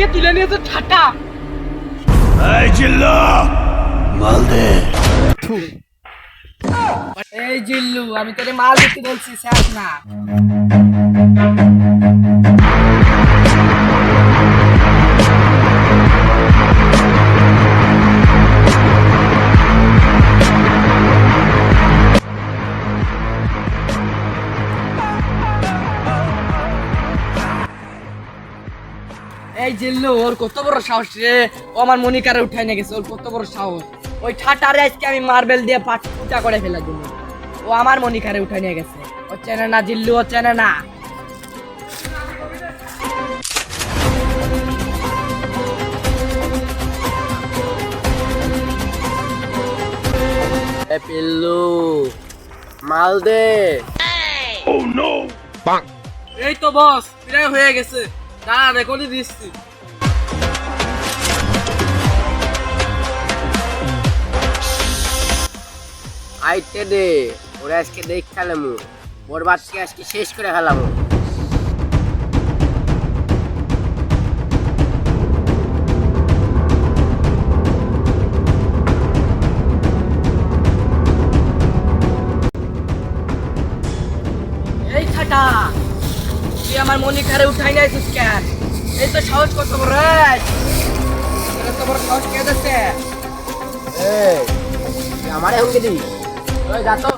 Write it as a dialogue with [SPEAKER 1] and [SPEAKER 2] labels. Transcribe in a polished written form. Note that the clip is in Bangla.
[SPEAKER 1] থেকে তুলে নিয়েছে ঠাটা।
[SPEAKER 2] এই জিল্লু মাল দে।
[SPEAKER 1] এই জিল্লু, আমি তোরে মাল দিতে বলছি, শেষ না। এই জিল্লু, ওর কত বড় সাহস রে! ও আমার মনিকারে উঠাই নিয়ে গেছে, ওর কত বড় সাহস! ওই ঠাটারে আজকে আমি মার্বেল দিয়ে ফুটা করে ফেলা দিব। ও আমার মনিকারে উঠাই নিয়ে গেছে। ও চেনে না জিল্লু, ও চেনে না।
[SPEAKER 3] পিল্লু মাল দে।
[SPEAKER 2] Oh no! Bang!
[SPEAKER 1] এই তো বস, প্রায় হয়ে গেছে। দাঁড়া, রেকর্ডে দিচ্ছি।
[SPEAKER 3] আইতে দে, ওরা আজকে দেখ খেলামু, ওর বাচ্চাকে আজকে শেষ করে ফেলামু।
[SPEAKER 1] এই ঠাটা, তুই আমার মনিকারে উঠাই নিয়ে আসিস কেন? এই তো সাহস কত বড় রে! এত বড় সাহস কে দিচ্ছে?
[SPEAKER 3] এই, তুই আমারে হুমকি দি, ওই যা তো।